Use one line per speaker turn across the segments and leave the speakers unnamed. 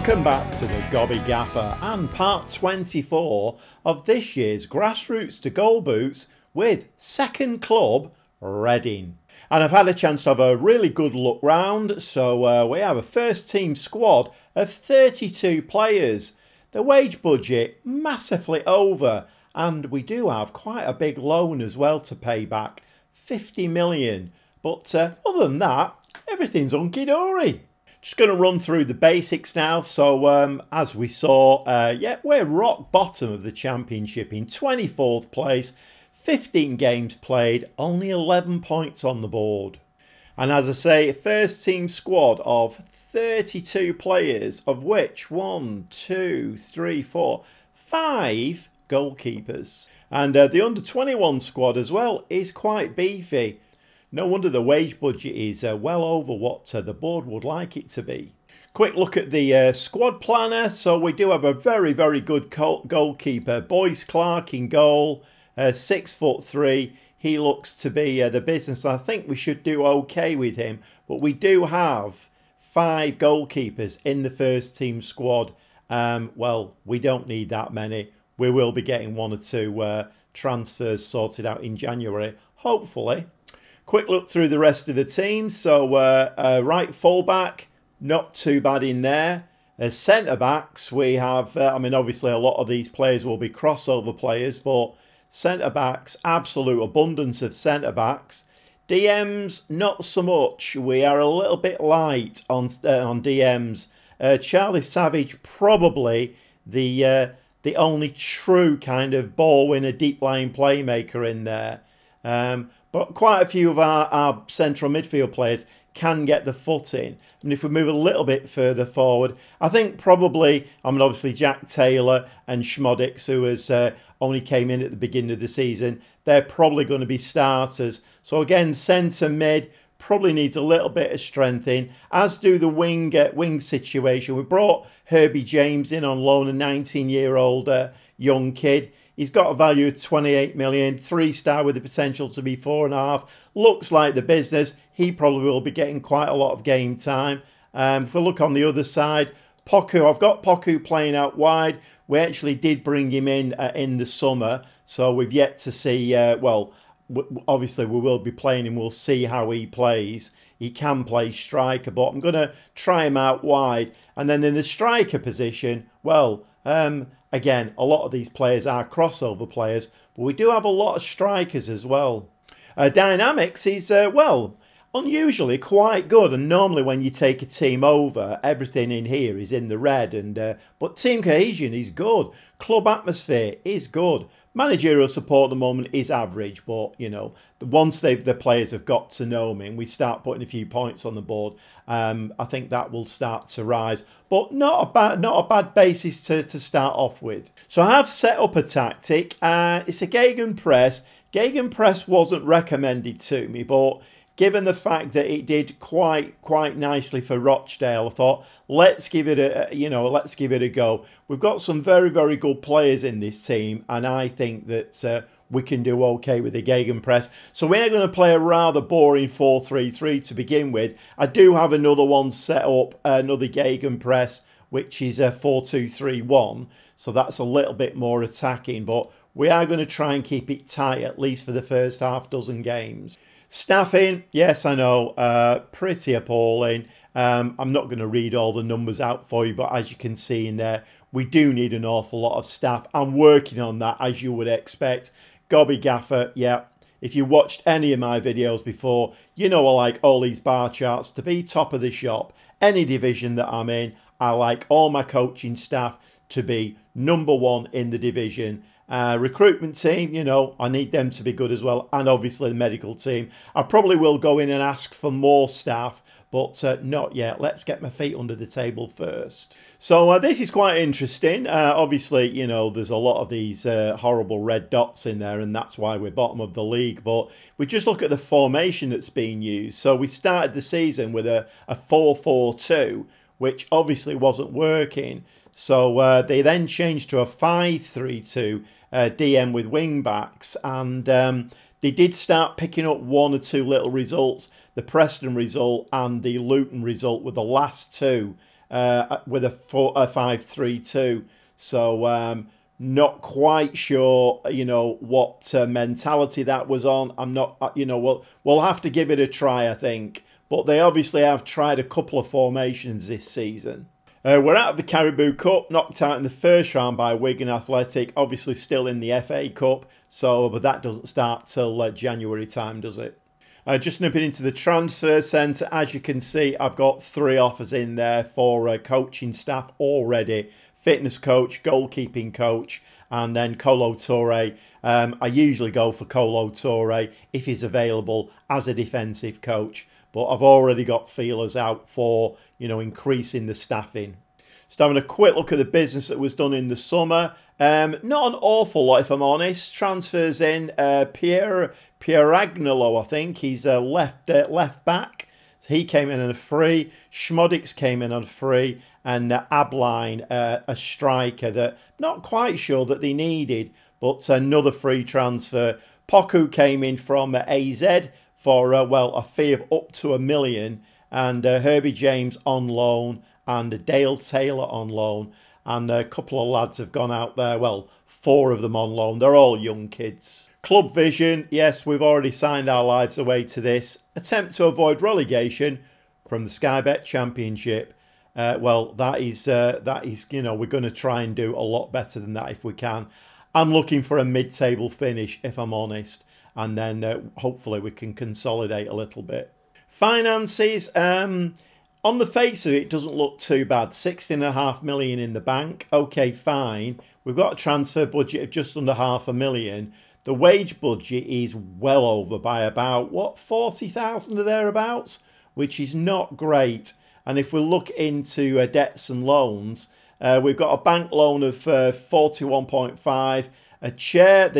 Welcome back to the Goby Gaffer and part 24 of this year's Grassroots to Goal Boots with second club Reading. And I've had a chance to have a really good look round, so we have a first team squad of 32 players. The wage budget massively over, and we do have quite a big loan as well to pay back, 50 million. But other than that, everything's hunky-dory. Just going to run through the basics now. So as we saw, we're rock bottom of the championship in 24th place, 15 games played, only 11 points on the board. And as I say, first team squad of 32 players, of which 5 goalkeepers. And the under 21 squad as well is quite beefy. No wonder the wage budget is well over what the board would like it to be. Quick look at the squad planner. So we do have a very, very good goalkeeper. Boyce Clark in goal, 6'3". He looks to be the business. I think we should do okay with him. But we do have 5 goalkeepers in the first team squad. Well, we don't need that many. We will be getting 1 or 2 transfers sorted out in January, hopefully. Quick look through the rest of the team. So right fullback, not too bad in there. As centre backs, we have, obviously a lot of these players will be crossover players, but centre backs, absolute abundance of centre backs. DMs, not so much. We are a little bit light on DMs. Charlie Savage, probably the only true kind of ball winner, deep line playmaker in there. But quite a few of our central midfield players can get the foot in. And if we move a little bit further forward, I think probably, obviously Jack Taylor and Schmodix, who has only came in at the beginning of the season, they're probably going to be starters. So again, centre mid probably needs a little bit of strength in, as do the wing situation. We brought Herbie James in on loan, a 19-year-old young kid. He's got a value of 28 million, 3-star with the potential to be 4.5. Looks like the business. He probably will be getting quite a lot of game time. If we look on the other side, Poku, I've got Poku playing out wide. We actually did bring him in the summer, so we've yet to see, obviously we will be playing him. We'll see how he plays. He can play striker, but I'm going to try him out wide. And then in the striker position, again, a lot of these players are crossover players, but we do have a lot of strikers as well. Dynamics is, unusually quite good. And normally when you take a team over, everything in here is in the red. But team cohesion is good. Club atmosphere is good. Managerial support at the moment is average, but once the players have got to know me and we start putting a few points on the board, I think that will start to rise. But not a bad basis to start off with. So I have set up a tactic. It's a gegenpress. Gegenpress wasn't recommended to me, but given the fact that it did quite nicely for Rochdale, I thought let's give it a go. We've got some very, very good players in this team, and I think that we can do okay with the gegenpress. So we're going to play a rather boring 4-3-3 to begin with. I do have another one set up, another gegenpress, which is a 4-2-3-1. So that's a little bit more attacking, but we are going to try and keep it tight, at least for the first half dozen games. Staffing, yes, I know, pretty appalling. I'm not going to read all the numbers out for you, but as you can see in there, we do need an awful lot of staff. I'm working on that, as you would expect. Goby Gaffer, yeah, if you watched any of my videos before, I like all these bar charts to be top of the shop. Any division that I'm in, I like all my coaching staff to be number 1 in the division. Recruitment team, I need them to be good as well. And obviously the medical team. I probably will go in and ask for more staff, but not yet. Let's get my feet under the table first. So this is quite interesting. Obviously, there's a lot of these horrible red dots in there, and that's why we're bottom of the league. But we just look at the formation that's being used. So we started the season with a 4-4-2, which obviously wasn't working. So they then changed to a 5-3-2 DM with wing backs, and they did start picking up 1 or 2 little results. The Preston result and the Luton result were the last 2 with a 5-3-2. So not quite sure, what mentality that was on. I'm not, we'll have to give it a try, I think. But they obviously have tried a couple of formations this season. We're out of the Caribou Cup, knocked out in the first round by Wigan Athletic, obviously still in the FA Cup, but that doesn't start till January time, does it? Just nipping into the transfer centre, as you can see, I've got 3 offers in there for coaching staff already. Fitness coach, goalkeeping coach, and then Kolo Touré. I usually go for Kolo Touré if he's available as a defensive coach. But I've already got feelers out for, increasing the staffing. Just having a quick look at the business that was done in the summer. Not an awful lot, if I'm honest. Transfers in Pierre Agnello, I think. He's a left back. So he came in on a free. Schmodix came in on a free. And Abline, a striker that not quite sure that they needed, but another free transfer. Poku came in from AZ for, a fee of up to $1 million, and Herbie James on loan, and Dale Taylor on loan, and a couple of lads have gone out there, 4 of them on loan. They're all young kids. Club vision, yes, we've already signed our lives away to this. Attempt to avoid relegation from the Sky Bet Championship. That is, we're going to try and do a lot better than that if we can. I'm looking for a mid-table finish, if I'm honest. And then hopefully we can consolidate a little bit. Finances, on the face of it, doesn't look too bad. 16.5 million in the bank. Okay, fine. We've got a transfer budget of just under $500,000. The wage budget is well over by about, 40,000 or thereabouts, which is not great. And if we look into debts and loans, we've got a bank loan of 41.5. The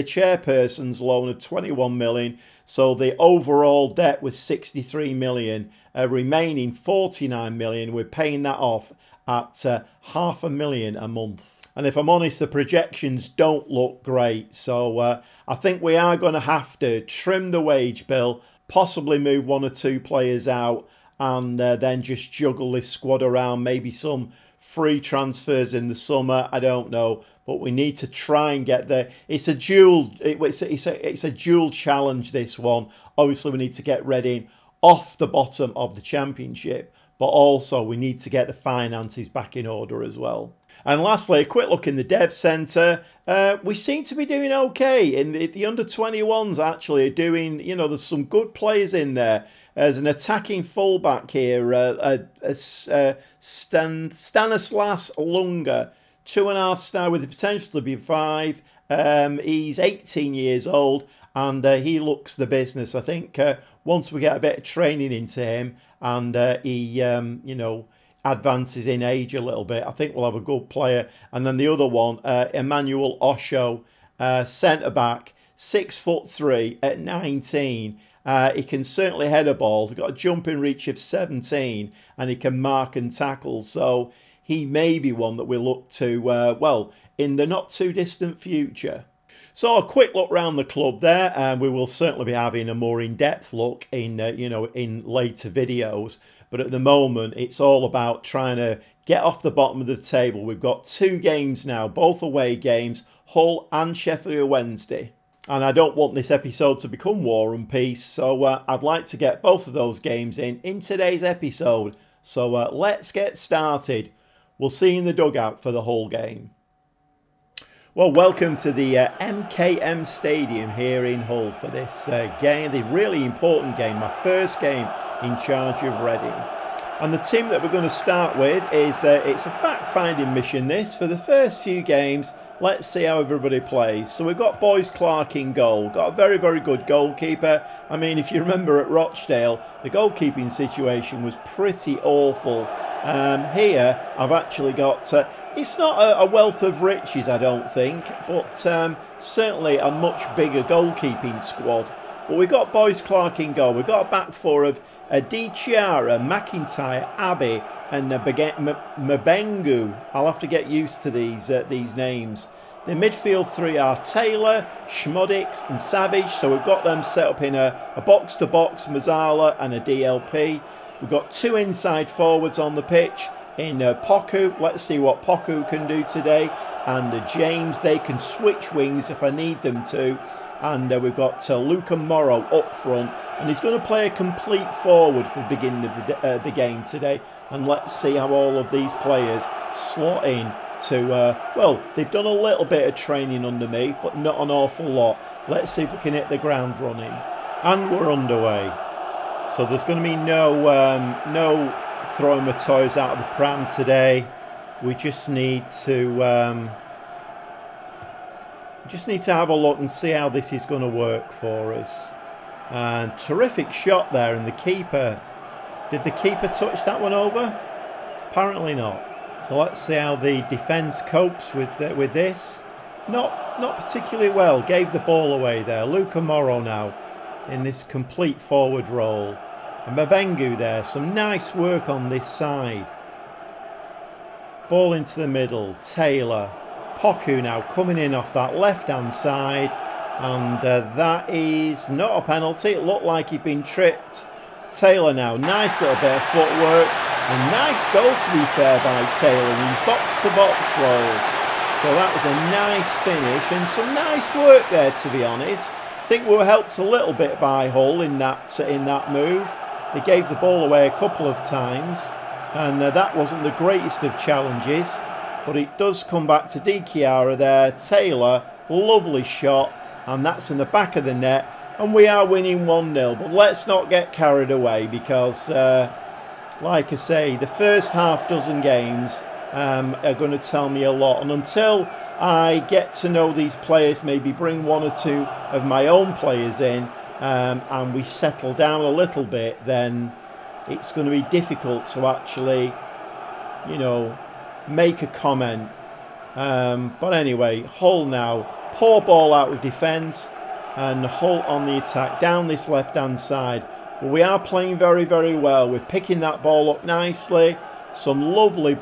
chairperson's loan of 21 million, so the overall debt was 63 million, remaining 49 million. We're paying that off at $500,000 a month. And if I'm honest, the projections don't look great, so I think we are going to have to trim the wage bill, possibly move 1 or 2 players out, and then just juggle this squad around, maybe some free transfers in the summer, I don't know, but we need to try and get there. It's a dual challenge, this one. Obviously we need to get Reading off the bottom of the Championship, but also we need to get the finances back in order as well. And lastly, a quick look in the dev centre. We seem to be doing okay. In the under-21s actually are doing, there's some good players in there. There's an attacking fullback here, Stanislas Lunga, 2.5 star with the potential to be 5. He's 18 years old and he looks the business. I think once we get a bit of training into him and he, advances in age a little bit, I think we'll have a good player. And then the other one, Emmanuel Osho, centre back, 6'3" at 19. He can certainly head a ball. He's got a jumping reach of 17 and he can mark and tackle. So he may be one that we'll look to, in the not too distant future. So a quick look around the club there, and we will certainly be having a more in-depth look in later videos. But at the moment, it's all about trying to get off the bottom of the table. We've got 2 games now, both away games, Hull and Sheffield Wednesday. And I don't want this episode to become War and Peace, so I'd like to get both of those games in today's episode. So let's get started. We'll see you in the dugout for the Hull game. Well, welcome to the MKM Stadium here in Hull for this game, the really important game, my first game in charge of Reading. And the team that we're going to start with is, it's a fact-finding mission this. For the first few games, let's see how everybody plays. So we've got Boyce Clark in goal, got a very, very good goalkeeper. I mean, if you remember at Rochdale, the goalkeeping situation was pretty awful. Here, I've actually got... it's not a wealth of riches, I don't think, but certainly a much bigger goalkeeping squad. But we've got Boyce Clark in goal. We've got a back four of Di Chiara, McIntyre, Abbey and Mbengu. I'll have to get used to these names. The midfield 3 are Taylor, Schmodix and Savage. So we've got them set up in a box-to-box Mazzala and a DLP. We've got 2 inside forwards on the pitch in Poku. Let's see what Poku can do today. And James, they can switch wings if I need them to. And we've got Luca Morrow up front. And he's going to play a complete forward for the beginning of the game today. And let's see how all of these players slot in to... well, they've done a little bit of training under me, but not an awful lot. Let's see if we can hit the ground running. And we're underway. So there's going to be no throwing my toys out of the pram today. We just need to have a look and see how this is going to work for us. And terrific shot there, and the keeper. Did the keeper touch that one over? Apparently not. So let's see how the defence copes with this. Not particularly well. Gave the ball away there. Luca Morrow now in this complete forward role. And Mabengu there. Some nice work on this side. Ball into the middle. Taylor. Poku now coming in off that left-hand side. And that is not a penalty. It looked like he'd been tripped. Taylor now. Nice little bit of footwork. A nice goal, to be fair, by Taylor in his box-to-box role. So that was a nice finish and some nice work there, to be honest. I think we were helped a little bit by Hull in that move. They gave the ball away a couple of times, and that wasn't the greatest of challenges. But it does come back to Di Chiara there. Taylor, lovely shot, and that's in the back of the net. And we are winning 1-0. But let's not get carried away because, like I say, the first half dozen games are going to tell me a lot. And until I get to know these players, maybe bring one or two of my own players in, and we settle down a little bit, then it's going to be difficult to actually, make a comment. But anyway, Hull now. Poor ball out of defence. And Hull on the attack down this left-hand side. But we are playing very, very well. We're picking that ball up nicely. Some lovely...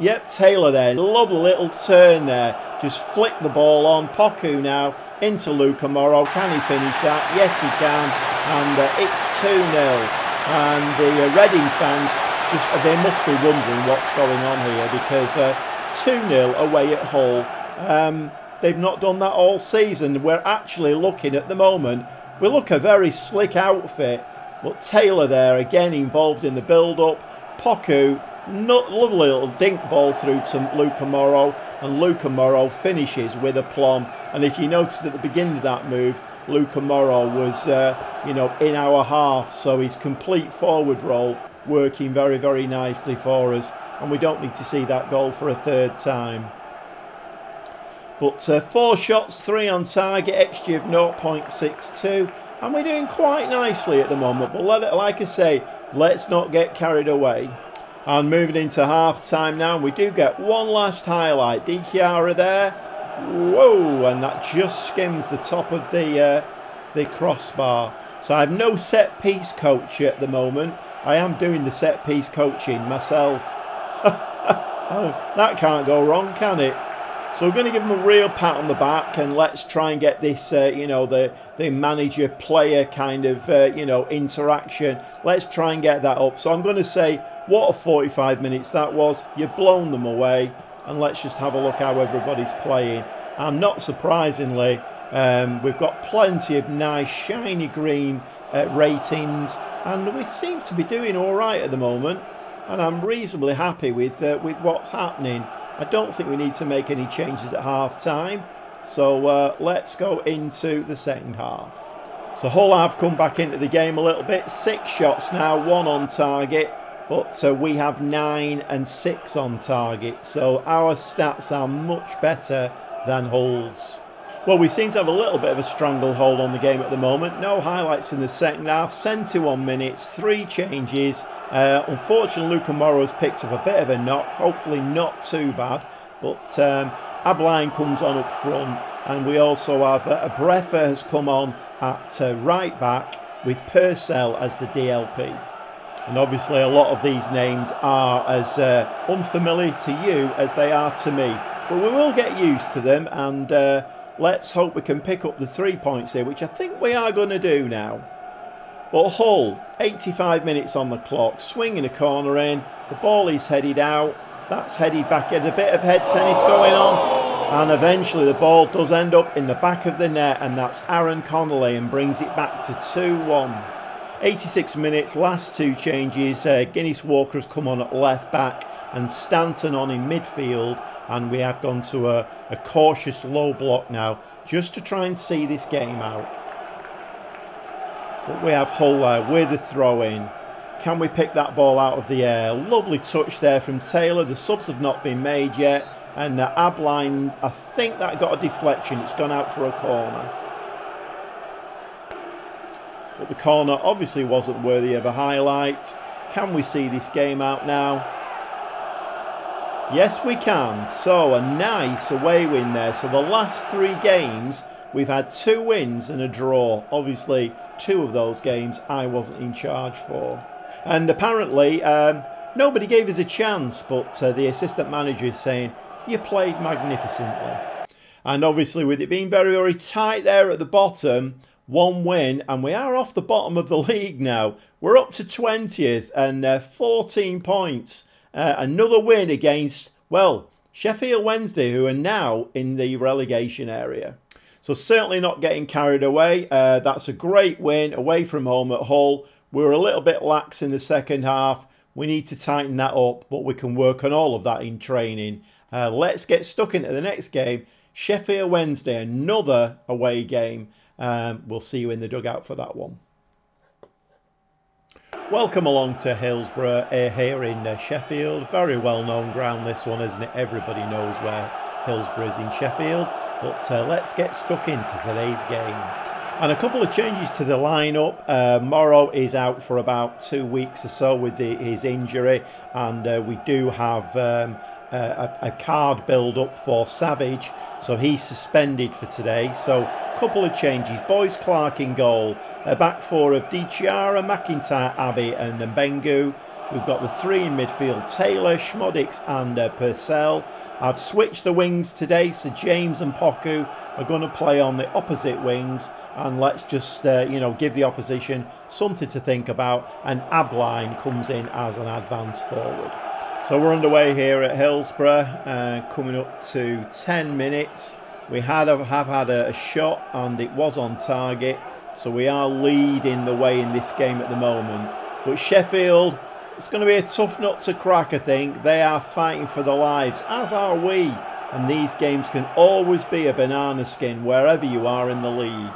Yep, Taylor there. Lovely little turn there. Just flick the ball on. Poku now into Luca Morrow. Can he finish that? Yes, he can. And it's 2-0. And the Reading fans, they must be wondering what's going on here. Because 2-0 away at Hull. They've not done that all season. We're actually looking at the moment. We look a very slick outfit. But Taylor there again involved in the build-up. Poku, lovely little dink ball through to Luca Morrow. And Luca Morrow finishes with aplomb. And if you noticed at the beginning of that move, Luca Morrow was, in our half. So his complete forward role working very, very nicely for us. And we don't need to see that goal for a third time. But 4 shots, 3 on target, XG of 0.62. And we're doing quite nicely at the moment. But like I say, let's not get carried away. And moving into half-time now, we do get one last highlight. Di Chiara there. Whoa, and that just skims the top of the crossbar. So I have no set-piece coach at the moment. I am doing the set-piece coaching myself. Oh, that can't go wrong, can it? So we're going to give them a real pat on the back, and let's try and get this, the manager-player kind of, interaction. Let's try and get that up. So I'm going to say, what a 45 minutes that was. You've blown them away, and let's just have a look how everybody's playing. And not surprisingly, we've got plenty of nice, shiny green ratings, and we seem to be doing all right at the moment. And I'm reasonably happy with what's happening. I don't think we need to make any changes at half-time. So let's go into the second half. So Hull have come back into the game a little bit. 6 shots now, 1 on target. But we have 9 and 6 on target. So our stats are much better than Hull's. Well, we seem to have a little bit of a stranglehold on the game at the moment. No highlights in the second half. 71 minutes, 3 changes. Unfortunately, Luca Morrow has picked up a bit of a knock. Hopefully not too bad. But Abline comes on up front. And we also have Brefa has come on at right back with Purcell as the DLP. And obviously a lot of these names are as unfamiliar to you as they are to me. But we will get used to them, and let's hope we can pick up the 3 points here, which I think we are going to do now. But Hull, 85 minutes on the clock, swinging a corner in, the ball is headed out, that's headed back, there's a bit of head tennis going on, and eventually the ball does end up in the back of the net, and that's Aaron Connolly, and brings it back to 2-1. 86 minutes, last two changes, Guinness Walker has come on at left back, and Stanton on in midfield, and we have gone to a cautious low block now, just to try and see this game out. But we have Hull there with the throw-in. Can we pick that ball out of the air? Lovely touch there from Taylor. The subs have not been made yet. And Abline, I think that got a deflection. It's gone out for a corner. But the corner obviously wasn't worthy of a highlight. Can we see this game out now? Yes, we can. So a nice away win there. So the last 3 games, we've had 2 wins and a draw. Obviously, 2 of those games I wasn't in charge for. And apparently, nobody gave us a chance, but the assistant manager is saying, you played magnificently. And obviously, with it being very, very tight there at the bottom, 1 win, and we are off the bottom of the league now. We're up to 20th and 14 points. Another win against, well, Sheffield Wednesday, who are now in the relegation area. So certainly not getting carried away. That's a great win away from home at Hull. We were a little bit lax in the second half. We need to tighten that up, but we can work on all of that in training. Let's get stuck into the next game. Sheffield Wednesday, another away game. We'll see you in the dugout for that one. Welcome along to Hillsborough here in Sheffield. Very well known ground this one, isn't it? Everybody knows where Hillsborough is in Sheffield. But let's get stuck into today's game. And a couple of changes to the lineup. Morrow is out for about 2 weeks or so with his injury. And we do have a card build up for Savage. So he's suspended for today. So a couple of changes. Boyce Clark in goal. A back 4 of Dichiara, McIntyre, Abbey and Mbengu. We've got the 3 in midfield, Taylor, Schmodix and Purcell. I've switched the wings today, so James and Poku are going to play on the opposite wings. And let's just, give the opposition something to think about. And Abline comes in as an advance forward. So we're underway here at Hillsborough, coming up to 10 minutes. We have had a shot and it was on target. So we are leading the way in this game at the moment. But Sheffield, it's going to be a tough nut to crack, I think. They are fighting for their lives, as are we. And these games can always be a banana skin wherever you are in the league.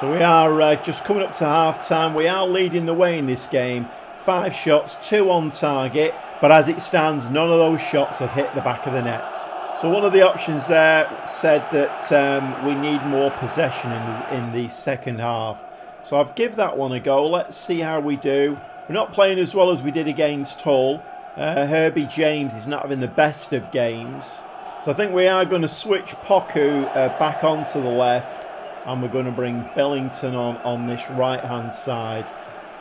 So we are just coming up to half time. We are leading the way in this game. 5 shots, 2 on target. But as it stands, none of those shots have hit the back of the net. So one of the options there said that we need more possession in the second half. So I've given that one a go. Let's see how we do. We're not playing as well as we did against Hull. Herbie James is not having the best of games. So I think we are going to switch Poku back onto the left. And we're going to bring Bellington on this right-hand side.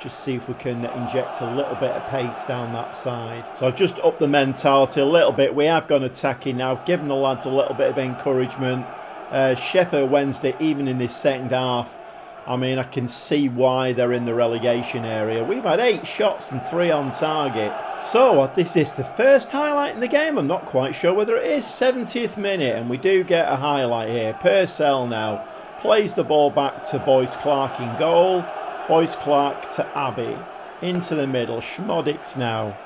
Just see if we can inject a little bit of pace down that side. So I've just upped the mentality a little bit. We have gone attacking now. Given the lads a little bit of encouragement. Sheffield Wednesday, even in this second half, I mean, I can see why they're in the relegation area. We've had 8 shots and 3 on target. So this is the first highlight in the game. I'm not quite sure whether it is. 70th minute, and we do get a highlight here. Purcell now plays the ball back to Boyce Clark in goal. Boyce Clark to Abbey. Into the middle. Schmodix now.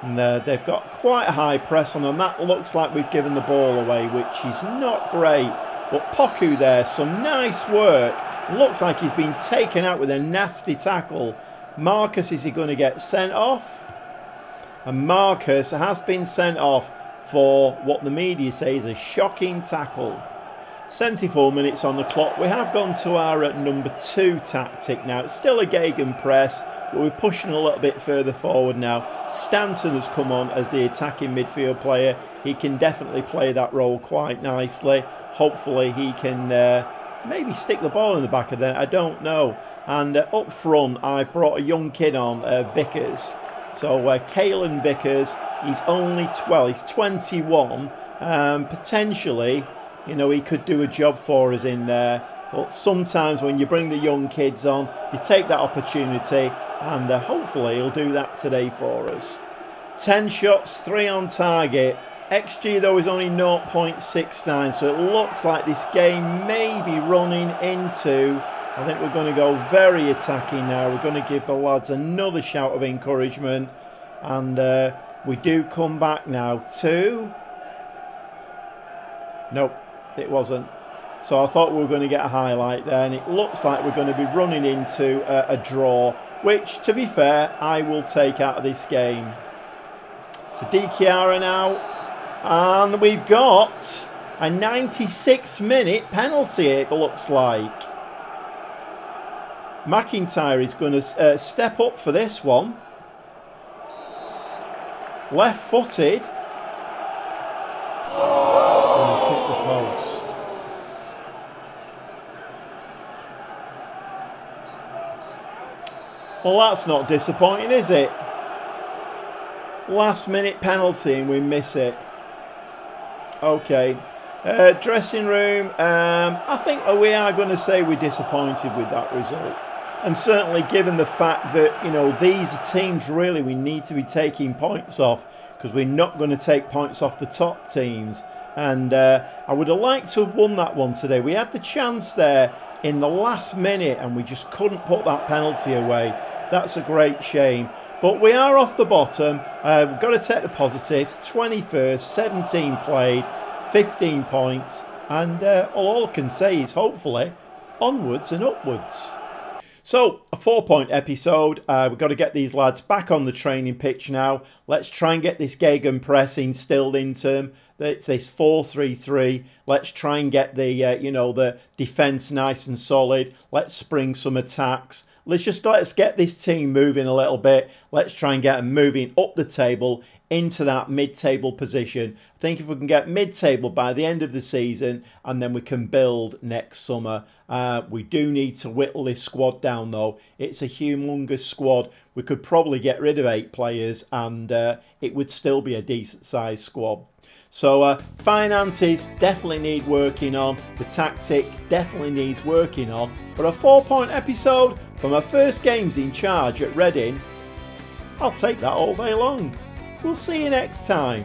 And they've got quite a high press on them. That looks like we've given the ball away, which is not great. But Poku there, some nice work. Looks like he's been taken out with a nasty tackle. Marcus, is he going to get sent off? And Marcus has been sent off for what the media say is a shocking tackle. 74 minutes on the clock. We have gone to our number 2 tactic now. It's still a gegenpress, but we're pushing a little bit further forward now. Stanton has come on as the attacking midfield player. He can definitely play that role quite nicely. Hopefully he can maybe stick the ball in the back of there. I don't know. And up front, I brought a young kid on, Vickers. So Caelan Vickers, he's only he's 21. Potentially, he could do a job for us in there. But sometimes when you bring the young kids on, you take that opportunity, and hopefully he'll do that today for us. 10 shots, 3 on target. XG though is only 0.69, so it looks like this game may be running into... I think we're going to go very attacking now. We're going to give the lads another shout of encouragement. And we do come back now to... Nope, it wasn't. So I thought we were going to get a highlight there. And it looks like we're going to be running into a draw, which, to be fair, I will take out of this game. So DKR now. And we've got a 96-minute penalty, it looks like. McIntyre is going to step up for this one. Left-footed. And it's hit the post. Well, that's not disappointing, is it? Last-minute penalty and we miss it. Okay. Dressing room. I think we are going to say we're disappointed with that result. And certainly given the fact that, you know, these are teams really we need to be taking points off, because we're not going to take points off the top teams. And I would have liked to have won that one today. We had the chance there in the last minute and we just couldn't put that penalty away. That's a great shame. But we are off the bottom. We've got to take the positives. 21st, 17 played, 15 points. And all I can say is hopefully onwards and upwards. So, a 4-point episode. We've got to get these lads back on the training pitch now. Let's try and get this gegenpress instilled into them. It's this 4-3-3. Let's try and get the, the defence nice and solid. Let's spring some attacks. Let's get this team moving a little bit. Let's try and get them moving up the table into that mid-table position. I think if we can get mid-table by the end of the season, and then we can build next summer. We do need to whittle this squad down though. It's a humongous squad. We could probably get rid of 8 players and it would still be a decent sized squad. So finances definitely need working on. The tactic definitely needs working on. But a 4-point episode from our first games in charge at Reading, I'll take that all day long. We'll see you next time.